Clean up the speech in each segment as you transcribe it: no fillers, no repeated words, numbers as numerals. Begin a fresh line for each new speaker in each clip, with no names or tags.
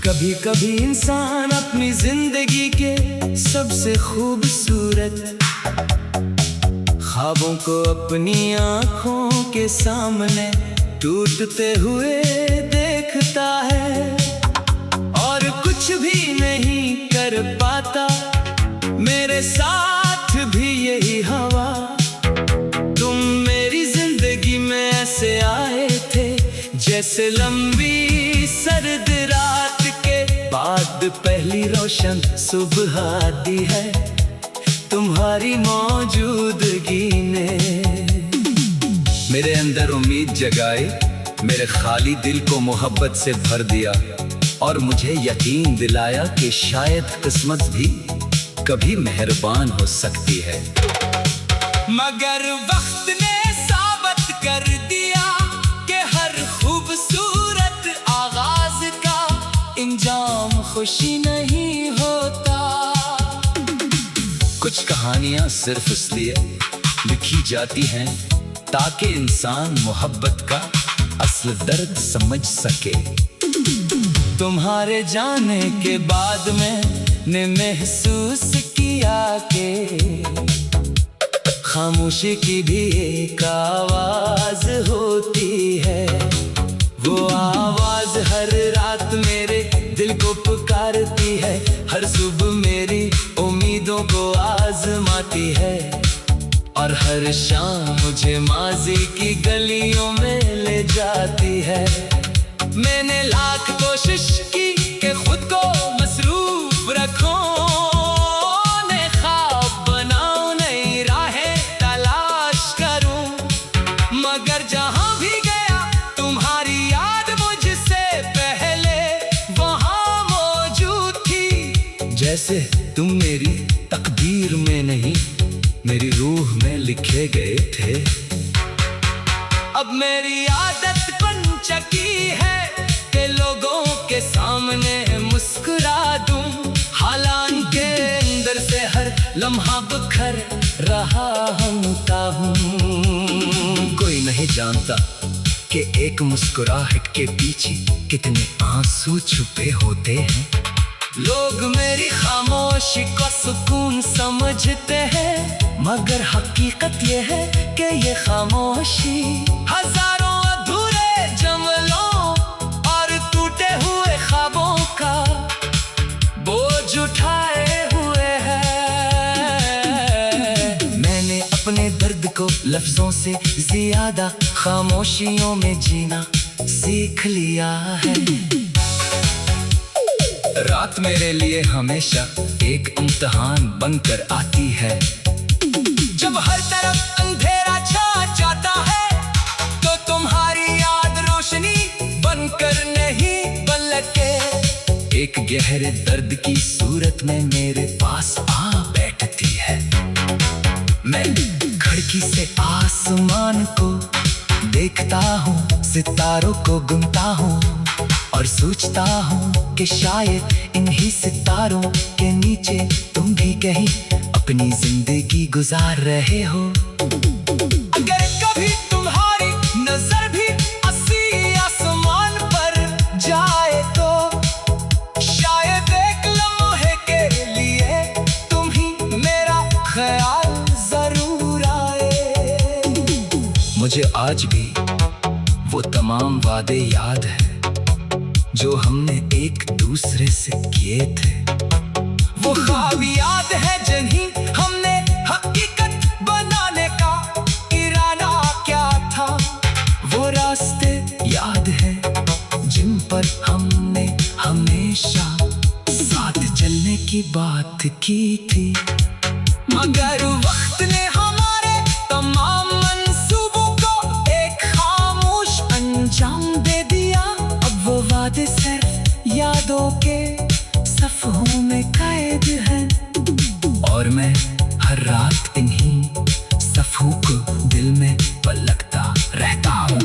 कभी कभी इंसान अपनी जिंदगी के सबसे खूबसूरत ख्वाबों को अपनी आंखों के सामने टूटते हुए देखता है और कुछ भी नहीं कर पाता। मेरे साथ भी यही हवा, तुम मेरी जिंदगी में ऐसे आए थे जैसे लंबी सर्द रात के बाद पहली रोशन सुबह आती है तुम्हारी मौजूदगी ने। मेरे अंदर उम्मीद जगाई, मेरे खाली दिल को मोहब्बत से भर दिया और मुझे यकीन दिलाया कि शायद किस्मत भी कभी मेहरबान हो सकती है। मगर वक्त ने साबित कर दिया कि हर खूबसूरत आगाज का इंजाम खुशी नहीं होता। कुछ कहानियां सिर्फ इसलिए लिखी जाती हैं ताकि इंसान मोहब्बत का असल दर्द समझ सके। तुम्हारे जाने के बाद मैंने महसूस किया कि खामोशी की भी एक आवाज होती है। वो आवाज हर रात मेरे दिल को पुकारती है, हर सुबह मेरी उम्मीदों को आजमाती है और हर शाम मुझे माजी की गलियों में ले जाती है। मैंने लाख कोशिश की कि खुद को मसरूफ रखूं, नए ख्वाब बनाऊं, नई राहें तलाश करूं, मगर जहां भी गया तुम्हारी याद मुझसे पहले वहां मौजूद थी। जैसे तुम मेरी तकदीर में नहीं मेरी रूह में लिखे गए थे। अब मेरी आदत बन चुकी है कि लोगों के सामने मुस्कुरा दूं, हालांकि अंदर से हर लम्हा बिखर रहा हूं। कोई नहीं जानता कि एक मुस्कुराहट के पीछे कितने आंसू छुपे होते हैं। लोग मेरी खामोशी को सुकून समझते हैं, मगर हकीकत ये है कि ये खामोशी हजारों अधूरे जमलों और टूटे हुए ख्वाबों का बोझ उठाए हुए है। मैंने अपने दर्द को लफ्जों से ज्यादा खामोशियों में जीना सीख लिया है। रात मेरे लिए हमेशा एक इम्तिहान बनकर आती है। जब हर तरफ अंधेरा छा जाता है तो तुम्हारी याद रोशनी बनकर नहीं बल्कि एक गहरे दर्द की सूरत में मेरे पास आ बैठती है। मैं खिड़की से आसमान को देखता हूँ, सितारों को गिनता हूँ और सोचता हूँ कि शायद इन्हीं सितारों के नीचे तुम भी कहीं अपनी जिंदगी गुजार रहे हो। अगर कभी तुम्हारी नजर भी अस्सी आसमान पर जाए तो शायद एक लम्हे के लिए तुम ही मेरा ख्याल जरूर आए। मुझे आज भी वो तमाम वादे याद है जो हमने एक दूसरे से किए थे। वो ख्वाब याद है जिन्हें हमने हकीकत बनाने का इरादा क्या था। वो रास्ते याद है जिन पर हमने हमेशा साथ चलने की बात की थी। मगर वक्त ने हमारे तमाम मंसूबों को एक खामोश अंजाम दे दिया। अब वो वादे सिर्फ यादों के सफ़हों में कैद हैं और मैं हर रात इन्हीं सफ़ों को दिल में पलकता रहता हूँ।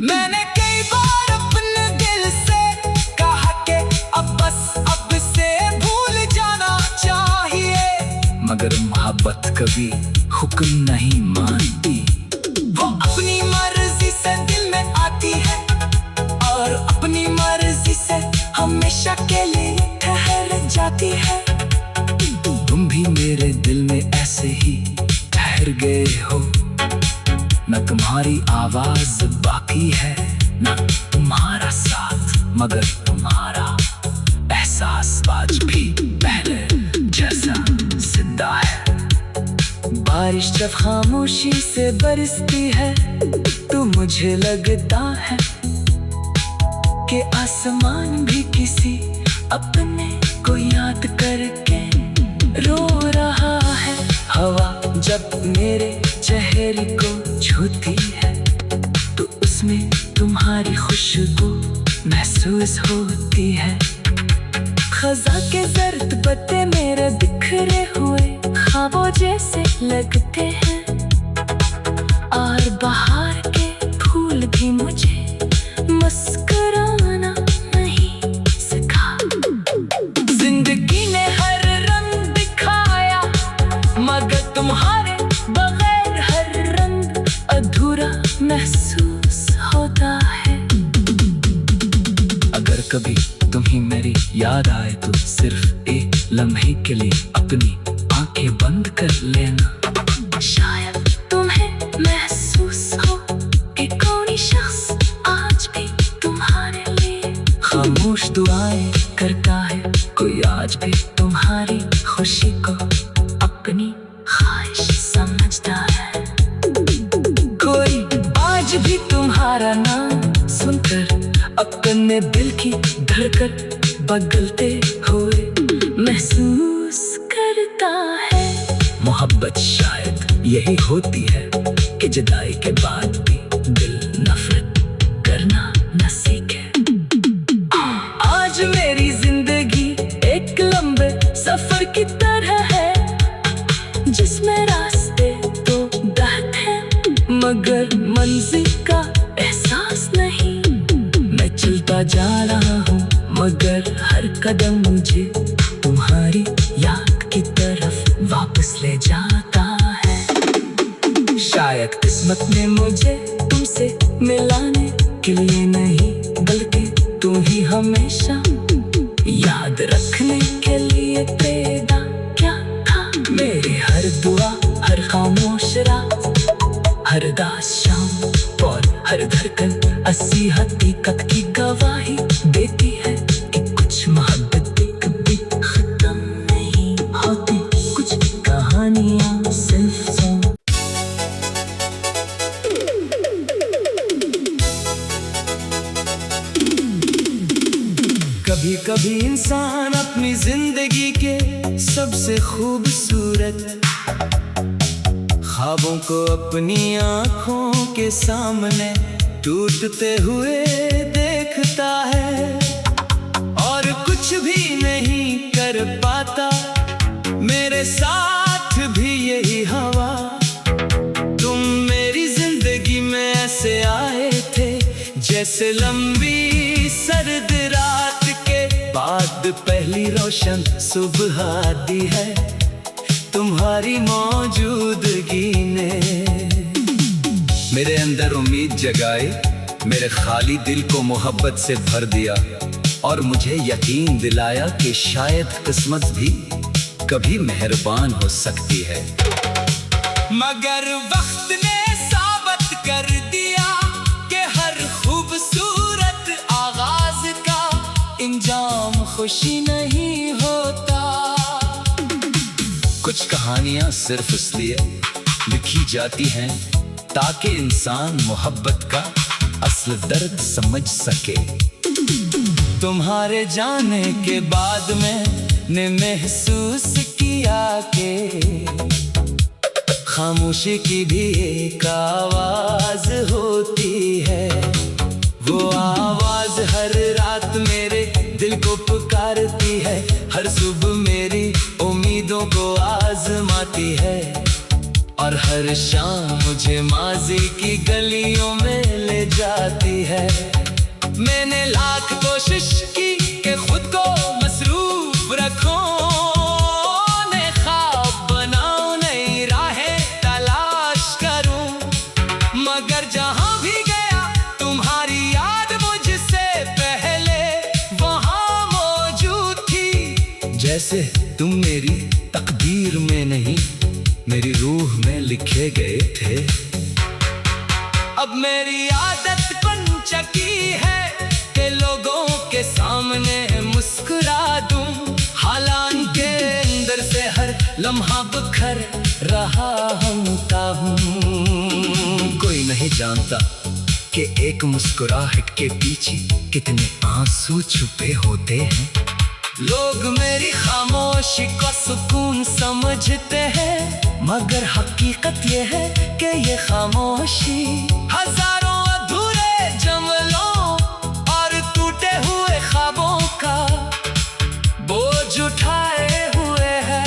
मैंने कई बार अपने दिल से कहा कि अब बस अब से भूल जाना चाहिए, मगर मोहब्बत कभी हुक्म नहीं मानती। वो अपनी मर्जी से दिल में आती है और अपनी मर्जी से हमेशा होती है। तुम भी मेरे दिल में ऐसे ही ठहर गए हो, न तुम्हारी आवाज बाकी है, न तुम्हारा साथ, मगर तुम्हारा एहसास आज भी पहले जैसा जिंदा है। बारिश जब खामोशी से बरसती है तो मुझे लगता है कि आसमान भी किसी अपने को याद करके रो रहा है। हवा जब मेरे चेहरे को छूती है तो उसमें तुम्हारी खुशबू महसूस होती है। खज़ा के जर्द पत्ते मेरे बिखरे हुए ख्वाबों जैसे लगते हैं, और बाहर के फूल भी मुझे मुस्कुराना नहीं सिखा। जिंदगी ने हर रंग दिखाया मगर तुम्हारे बगैर हर रंग अधूरा महसूस होता है। अगर कभी तुम्हें मेरी याद आए तो सिर्फ एक लम्हे के लिए अपनी आंखें बंद कर लेना। शायद तुम्हें महसूस हो कि कोई शख्स आज भी तुम्हारे लिए खामोश दुआएं करता है। कोई आज भी तुम्हारी खुशी को अपनी ख्वाहिश समझता है। कोई आज भी तुम्हारा नाम सुनकर अपने दिल की धड़कन बदलते हुए महसूस करता है। मोहब्बत शायद यही होती है कि जुदाई के बाद भी दिल नफरत करना न सीखे। आज मेरी जिंदगी एक लंबे सफर की तरह है जिसमें रास्ते तो दर्द है मगर मंजिल का एहसास नहीं। मैं चलता जा रहा हूँ मगर हर कदम मुझे तुम्हारी याद की तरफ वापस ले जाता है। शायद किस्मत ने मुझे तुमसे मिलाने के लिए नहीं बल्कि तुम ही हमेशा याद रखने के लिए पैदा क्या था। मेरी हर दुआ, हर खामोश रात, हर दास शाम और हर धड़कन ऐसी हकीकत की गवाही देती है कि कुछ मोहब्बत कभी खत्म नहीं होती, कुछ कहानियां सिर्फ सुन। कभी कभी इंसान अपनी जिंदगी के सबसे खूबसूरत ख्वाबों को अपनी आँखों के सामने टूटते हुए देखता है और कुछ भी नहीं कर पाता। मेरे साथ भी यही हवा, तुम मेरी जिंदगी में ऐसे आए थे जैसे लंबी सर्द रात के बाद पहली रोशन सुबह आती है। तुम्हारी मौजूदगी ने मेरे अंदर उम्मीद जगाई, मेरे खाली दिल को मोहब्बत से भर दिया और मुझे यकीन दिलाया कि शायद किस्मत भी कभी मेहरबान हो सकती है। मगर वक्त ने साबित कर दिया कि हर खूबसूरत आगाज का इंजाम खुशी नहीं होता। कुछ कहानियां सिर्फ इसलिए लिखी जाती हैं ताकि इंसान मोहब्बत का असल दर्द समझ सके। तुम्हारे जाने के बाद मैंने महसूस किया कि खामोशी की भी एक आवाज होती है। वो आवाज हर रात मेरे दिल को पुकारती है, हर सुबह मेरी उम्मीदों को आजमाती है और हर शाम मुझे माजी की गलियों में ले जाती है। मैंने लाख कोशिश की कि खुद को मसरूफ रखूं, ने ख्वाब बनाऊं, नई राहें तलाश करूं, मगर जहां भी गया तुम्हारी याद मुझसे पहले वहां मौजूद थी। जैसे तुम मेरी तकदीर में नहीं, मेरी रूह में लिखे गए थे। अब मेरी आदत बन चुकी है कि लोगों के सामने मुस्कुरा दूं, हालांकि अंदर से हर लम्हा बिखर रहा हूँ। कोई नहीं जानता कि एक मुस्कुराहट के पीछे कितने आंसू छुपे होते हैं। लोग मेरी खामोशी को सुकून समझते हैं, मगर हकीकत ये है कि ये खामोशी हजारों अधूरे जुमलों और टूटे हुए ख्वाबों का बोझ उठाए हुए है।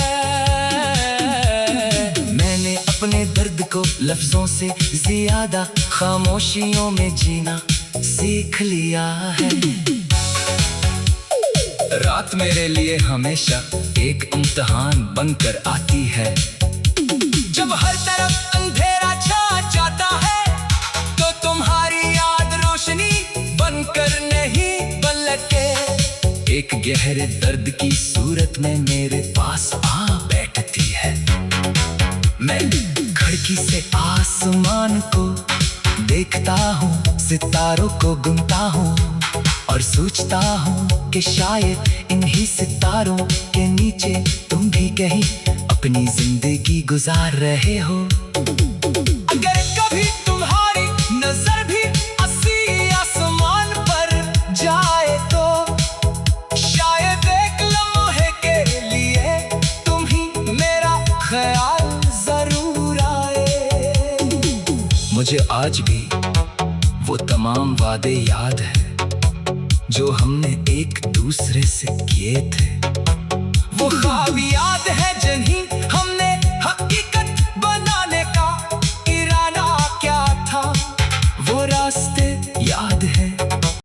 मैंने अपने दर्द को लफ्जों से ज्यादा खामोशियों में जीना सीख लिया है। रात मेरे लिए हमेशा एक इम्तिहान बनकर आती है। जब हर तरफ अंधेरा छा जाता है तो तुम्हारी याद रोशनी बनकर नहीं बल्कि एक गहरे दर्द की सूरत में मेरे पास आ बैठती है। मैं खिड़की से आसमान को देखता हूँ, सितारों को गिनता हूँ और सोचता हूँ कि शायद इन्हीं सितारों के नीचे तुम भी कहीं अपनी जिंदगी गुजार रहे हो। अगर कभी तुम्हारी नजर भी अस्सी आसमान पर जाए तो शायद एक लम्हे के लिए तुम ही मेरा ख्याल जरूर आए। मुझे आज भी वो तमाम वादे याद है जो हमने एक दूसरे से किए थे। वो ख्वाब याद है जिन्हीं